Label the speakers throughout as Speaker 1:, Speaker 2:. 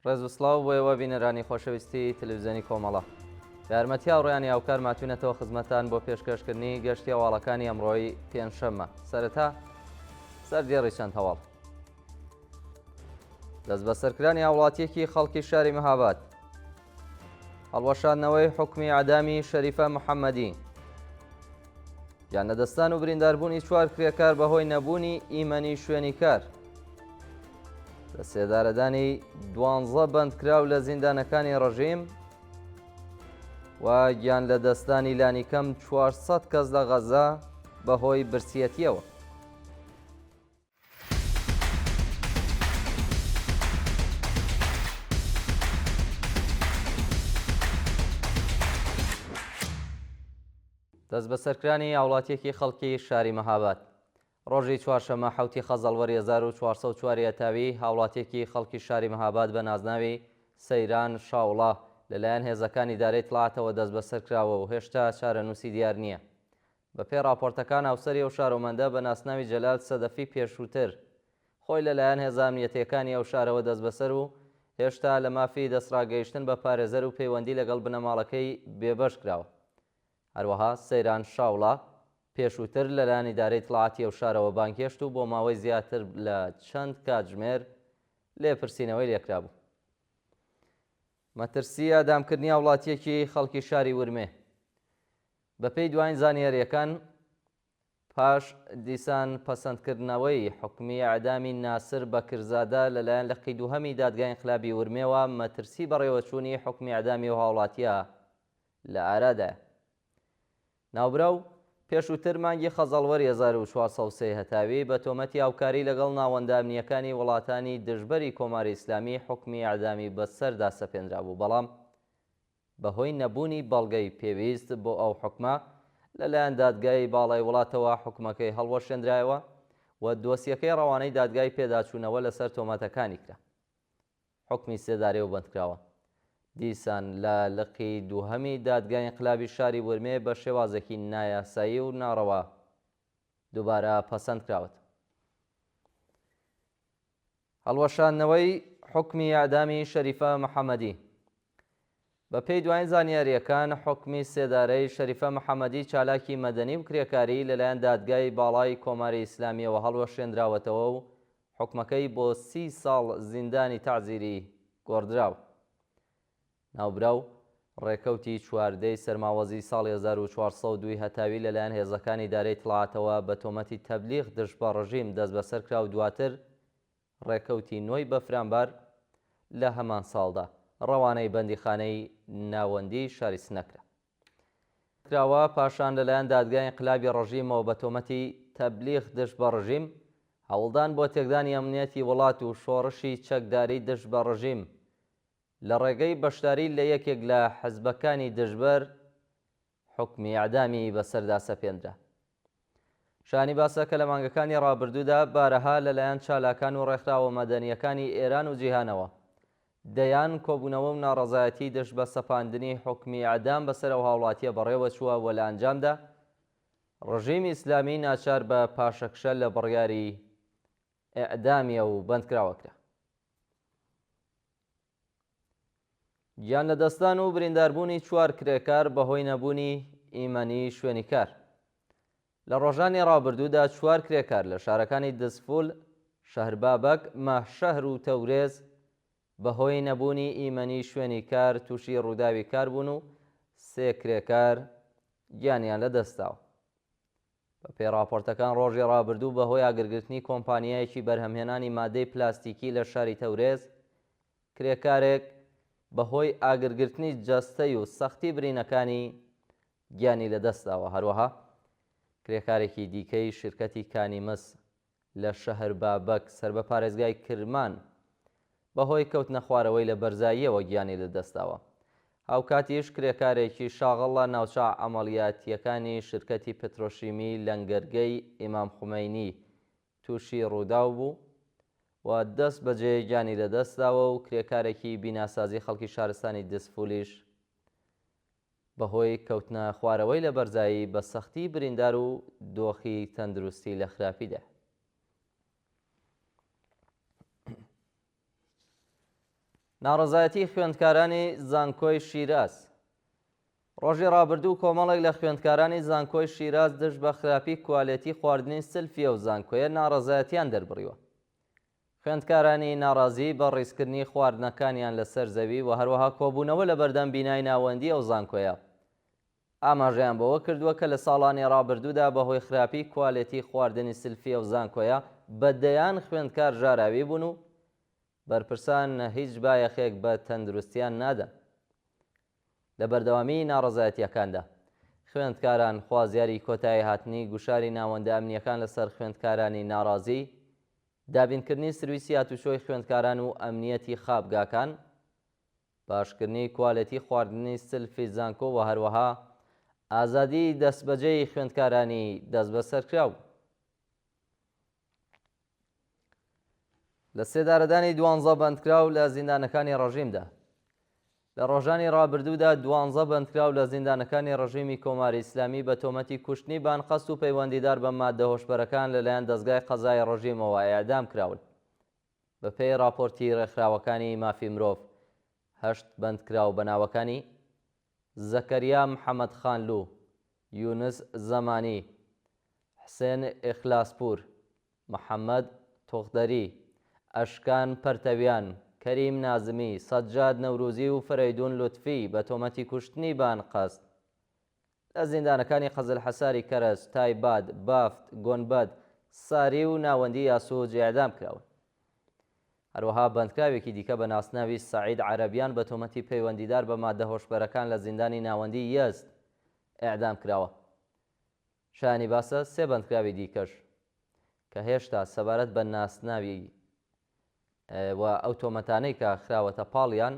Speaker 1: ڕێز و سڵاو بۆ ئێوە بینەرانی خۆشەویستی تەلەڤیزیۆنی کۆمەڵە. بە یارمەتی هاوڕێیانی هاوکار ماتوونەتەوە خزمەتان بۆ پێشکەشکردنی گەشتی هەواڵەکانی ئەمڕۆی پێنجشەممە. سەرەتا سەردێڕی چەند هەواڵ. دەست بە سەرکردنی هاوڵاتیەکی خەڵکی شاری مەهاباد، هەڵوەشاندنەوەی حوکمی ئەعدامی شەریفە محەممەدی، گیانلەدەستان و برینداربوونی چوار کرێکار بەهۆی نەبوونی ئیمەنی شوێنی کار، لە سێدارەدانی 12 بەندکراو لە زیندانەکانی ڕەژیم و گیانلەدەستانی لانیکەم 400 کەس لە غەزا بەهۆی برسیەتیەوە. دەست بە سەرکردنی هاوڵاتیەکی خەڵکی شاری مەهاباد. ڕۆژی چوارشەممە حوتی خەزەڵوەری 1404 ئەتاوی هاوڵاتیەکی خەڵکی شاری مەهاباد بە نازناوی سەیران شاوڵا لەلایەن هێزەکانی دارەی دڵاتەوە دەست بە سەرکراوە و هێشتا چارەنووسی دیار نییە. بەپێی راپۆرتەکان هاوسەری ئەو شارۆمەندە بە ناسناوی جەلال سەدەفی پێشووتر خۆی لەلایەن هێزە ئەمنیەتیەکانی ئەو شارەوە دەست بەسەر و هێشتا لە مافی دەستڕاگەیشتن بە پارێزەر و پەیوەندی لەگەڵ بنەماڵەکەی بێبەش کراوە. هەروەها سەیران شاوڵا پێشووتر لەلایەن ئیدارەی دڵاتی ئەو شارەوە بانگهێشت و بۆ ماوەی زیاتر لە چەند کاتژمێر لێپرسینەوەی لێکرا بوو. مەترسی ئەدامکردنی هاوڵاتیەکی خەڵکی شاری ورمێ. بەپێی دوایین زانیاریەکان پاش دیسان پەسەندکردنەوەی حوکمی ئەعدامی ناسر بەکرزادە لەلایەن لەقی دووهەمی دادگای ئینقلابی ورمێوە مەترسی بەڕێوەچوونی حوکمی ئەعدامی و هاوڵاتیە لە ئارادایە. ناوبراو پێشووتر مانگی خەزەڵوەری 1403 هەتاوی بە تۆمەتی هاوکاری لەگەڵ ناوەندە ئەمنیەکانی وڵاتانی دژبەری کۆماری ئیسلامی حوکمی ئەعدامی بەسەردا سەپێنرا بوو، بەڵام بەهۆی نەبوونی بەڵگەی پێویست بۆ ئەو حوکمە لەلایەن دادگای باڵای وڵاتەوە حوکمەکەی هەڵوەشێنرایەوە و دۆسیەکەی ڕەوانەی دادگای پێداچوونەوە لەسەر تۆمەتەکانی کرا. حوکمی سێدارێ و بەندکراوە. دیسان لە لقی دووهەمی دادگای ئینقلابی شاری ورمێ بە شێوازێکی نایاسایی و ناڕەوا دووبارە پەسەند کراوەت. هەڵوەشاندنەوەی حوکمی ئەعدامی شەریفە محەممەدی. بەپێی دوایین زانیاریەکان حوکمی سێدارەی شەریفە محەممەدی چالاکی مەدەنی و کرێکاری لەلایەن دادگای باڵای کۆماری ئیسلامیەوە هەڵوەشێنراوەتەوە و حوکمەکەی بۆ 30 ساڵ زیندانی تەعزیری گۆڕدراوە. ناوبراو ڕێکەوتی چواردەی سەرماوەزی ساڵی 1402 هەتاوی لەلایەن هێزەکانی دارەی دڵاتەوە بە تۆمەتی تەبلیغ دژ بە ڕژیم دەست بەسەر کرا و دواتر ڕێکەوتی نۆی بەفرامبار لە هەمان ساڵدا ڕەوانەی بەندیخانەی ناوەندی شاری سنەکرا. کراوە پاشان لەلایەن دادگای ئینقلابی ڕژیمەوە بە تۆمەتی تەبلیغ دژ بە ڕژیم، هەوڵدان بۆ تێکدانی ئەمنیەتی وڵات و شۆڕشی چەکداری دژ بە ڕژیم لە ڕێگەی بەشداری لە یەکێک لە حزبەکانی دژبەر حوکمی ئەعدامی بەسەردا سەپێنرا. شانی باسە کە لە مانگەکانی ڕابردوودا بارەها لەلایەن چالاکان و ڕێکخراوە مەدەنیەکانی ئێران و جیهانەوە دەیان کۆبوونەوە و ناڕەزایەتی دژ بە سەپاندنی حوکمی ئەعدام بەسەر ئەو هاوڵاتیە بەڕێوە چووە و لە ئەنجامدا ڕژیمی ئیسلامی ناچار بە پاشەکشە لە بڕیاری ئەعدامیە و بەندکراوەکرا. گیانلەدەستان و برینداربوونی چوار کرێکار بەهۆی نەبوونی ئیمەنی شوێنی کار. لە ڕۆژانی ڕابردوودا چوار کرێکار لە شارەکانی دسفول، شەهربابەک، ماهشەهر و تەورێز بەهۆی نەبوونی ئیمەنی شوێنی کار تووشی ڕووداوی کار بوون و سێ کرێکار گیانیان لەدەستاوە. بەپێی راپۆرتەکان ڕۆژی ڕابردوو بەهۆی ئاگرگرتنی کۆمپانیایەکی بەرهەمهێنانی مادەی پلاستیکی لە شاری تەورێز کرێکارێک بەهۆی ئاگرگرتنی جەستەی و سەختی برینەکانی گیانی لەدەستاوە. هەروەها کرێکارێکی دیکەی شرکەتی کانیمس لە شەهر بابەک سەر بە پارێزگای کرمان بەهۆی کەوتنە خوارەوەی لە بەرزاییەوە گیانی لەدەستاوە. هاوکاتیش کرێکارێکی شاغڵ لە ناوچە ئەمەڵیاتیەکانی شرکەتی پترۆشیمی لەنگەرگەی ئیمام خومەینی تووشی ڕووداو بوو و دەست بەجێ گیانی لەدەستاوە و کرێکارێکی بیناسازی خەڵکی شارستانی دسفولیش بەهۆی کەوتنە خوارەوەی لە بەرزایی بە سەختی بریندار و دۆخی تەندروستی لە خراپیدا. ناڕەزایەتی خوێندکارانی زانکۆی شیراز. ڕۆژی ڕابردوو کۆمەڵێک لە خوێندکارانی زانکۆی شیراز دژ بە خراپی کوالێتی خواردنی سلفیە و زانکۆیە ناڕەزایەتیان دەربڕیوە. خوێندکارانی ناڕازی بە ڕیزکردنی خواردنەکانیان لەسەر زەوی و هەروەها کۆبوونەوە لە بەردەم بینای ناوەندی ئەو زانکۆیە ئاماژەیان بەوە کردووە کە لە ساڵانی ڕابردوودا بەهۆی خراپی کوالێتی خواردنی سلفیە و زانکۆیە بەدەیان خوێندکار ژاراوی بوون و بەرپرسان هیچ بایەخێک بە تەندروستیان نادەن. لە بەردەوامی ناڕەزایەتیەکاندا خوێندکاران خوازیاری کۆتایی هاتنی گوشاری ناوەندە ئەمنیەکان لەسەر خوێندکارانی ناڕازی، دابینکردنی سرویسی هاتوچۆی خوێندکاران و ئەمنیەتی خابگاکان، باشکردنی کوالێتی خواردنی سلفی زانکۆ و هەروەها ئازادی دەستبەجێی خوێندکارانی دەست بەسەرکراو. لە سێدارەدانی 12 بەندکراو لە زیندانەکانی ڕەژیمدا. لە ڕۆژانی ڕابردوودا 12 بەندکراو لە زیندانەکانی ڕەژیمی کۆماری ئیسلامی بە تۆمەتی کوشتنی بانقەست و پەیوەندیدار بە مادە هۆشبەرەکان لەلایەن دەستگای قەزای ڕەژیمەوە ئەعدام کراون. بەپێی راپۆرتی ڕێکخراوەکانی مافی مرۆڤ، 8 بەندکراو بەناوەکانی زەکەریا محەممەد خانلوو، یونس زەمانی، حسێن ئیخلاسپور، محەممەد تۆخدەری، ئەشکان پەرتەویان، کەریم نازمی، سەجاد نەوروزی و فەرەیدون لوتفی بە تۆمەتی کوشتنی بانقەست لە زیندانەکانی قەزل حەساری کەرەس، تایباد، بافت، گۆنبەد، ساری و ناوەندی یاسوج ئیعدام کراون. هەروەها بەندکراوێکی دیکە بە ناسناوی سەعید عەرەبیان بە تۆمەتی پەیوەندیدار بە مادە هۆشبەرەکان لە زیندانی ناوەندی یەزد ئیعدام کراوە. شایانی باسە سێ بەندکراوی دیکەش کە هێشتا سەبارەت بە ناسناوی و ئەو تۆمەتانەی کە خراوەتە پاڵیان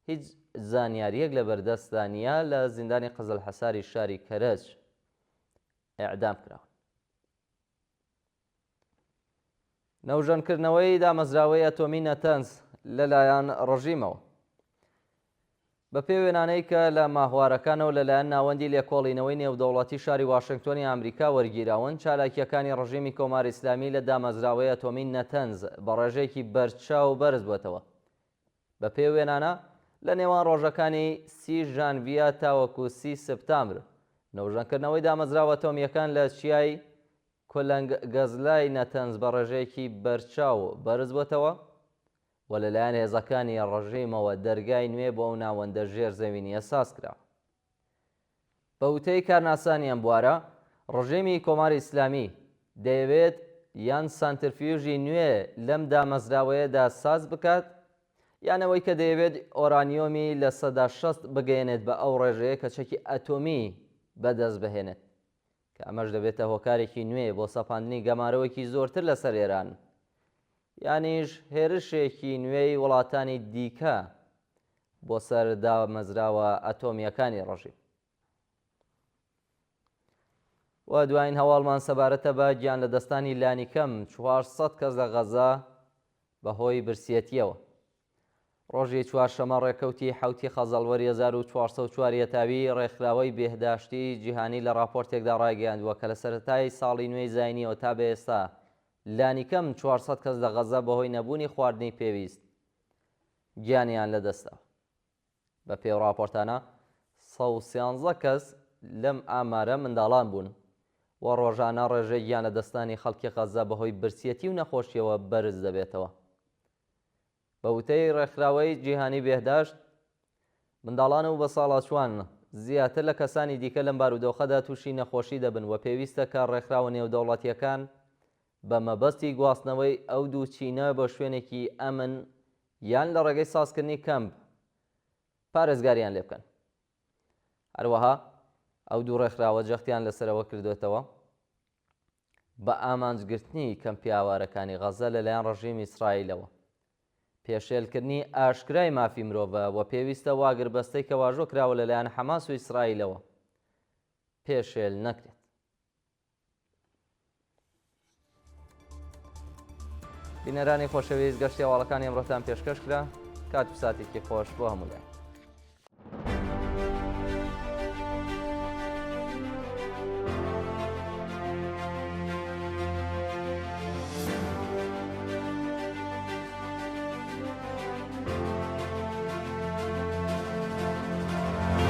Speaker 1: هیچ زانیاریەک لە بەردەستدانە لە زیندانی قەزل حەساری شاری کەرەج ئیعدام کراون. نەوژەنکردنەوەی دامەزراوەی ئەتۆمی نەتەنز لەلایەن ڕەژیمەوە. بە پێی وێنانەی کە لە ماهوارەکانەوە لەلایەن ناوەندی لێکۆڵینەوەی نێودەوڵەتی شاری واشنگتۆنی ئەمریکا وەرگیراون، چالاکیەکانی ڕەژیمی کۆماری ئیسلامی لە دامەزراوەی ئەتۆمی نەتەنز بە ڕێژەیەکی بەرچاو بەرز بووەتەوە. بە پێی وێنانە لە نێوان ڕۆژەکانی 30 ژانڤیە تاوەکو 30 سپتامبر نەوژەنکردنەوەی دامەزراوە ئەتۆمیەکان لە چیای کۆلەنگ گەزلای نەتەنز بە ڕێژەیەکی بەرچاو بەرز بووەتەوە و لەلایەن هێزەکانی ڕەژیمەوە دەرگای نوێ بۆ ئەو ناوەندە ژێرزەوینی ئەساس کرا. بە وتەی کارناسانیان بوارە، ڕەژیمی کۆماری ئیسلامی دەیەوێت یان سانترفیوژی نوێ لەم دامەزراوەیەدا ساز بکات، یانەوەی کە دەیەوێت ئۆرانیۆمی لە 60 بگەێنێت بە ئەو ڕێژەیە کە چەکی ئەتۆمی بەدەست بهێنێت، کە ئەمەش دەبێتە هۆکارێکی نوێ بۆ سەپاندنی گەمارەوەیکی زۆرتر لەسەر ئێران، یانیش هێرشێکی نوێی وڵاتانی دیکە بۆ سەر دامەزراوە ئەتۆمیەکانی ڕەژیم. و دوایین هەواڵمان سەبارەتە بە گیان لە دەستانی لانیکەم 400 کەس لە غەزا بەهۆی برسیەتیەوە. ڕۆژی چوارشەمە ڕێکەوتی حوتی خەزەڵوەری 1404 تاوی ڕێکخراوەی بێهداشتی جیهانی لە راپۆرتێکدا ڕاگەیاندووە کە لە سەرەتای ساڵی نوێی زاینیەوە تا بە ئێستا لانیکەم 400 کەس لە غەزا بەهۆی نەبوونی خواردنی پێویست گیانیان لەدەستە. بە پێی راپۆرتانە 113 کەس لەم ئامارە منداڵان بوون و ڕۆژانە ڕێژەی گیان لە دەستانی خەڵکی غەزا بەهۆی برسیەتی و نەخۆشیەوە بەرز دەبێتەوە. بە وتەی ڕێکخراوەی جیهانی بێهداشت، منداڵان و بە ساڵاچوان زیاتر لە کەسانی دیکە لەم بارودۆخەدا تووشی نەخۆشی دەبن و پێویستە کە ڕێکخراوە نێودەوڵەتیەکان بە مەبەستی گواستنەوەی ئەو دوو چینە بە شوێنێکی ئەمن یان لە ڕێگەی سازکردنی کەمپ پارێزگاریان لێ بکەن. هەروەها ئەو دوو ڕێکخراوە جەختیان لەسەرەوە کردوێتەوە بە ئامانجگرتنی کەمپی ئاوارەکانی غەزە لەلایەن ڕەژیمی ئیسرائیلەوە، پێشێلکردنی ئاشکرای مافی مرۆڤە و پێویستە واگربەستەی کە واژۆ کراوە لەلایەن حەماس و ئیسرائیلەوە پێشێل نەکرێت. بینەرانی خۆشەویست، گەشتی هەواڵەکانی ئەمڕۆتان پێشکەش کرا. کات و ساتێکی خۆش بۆ هەموولای.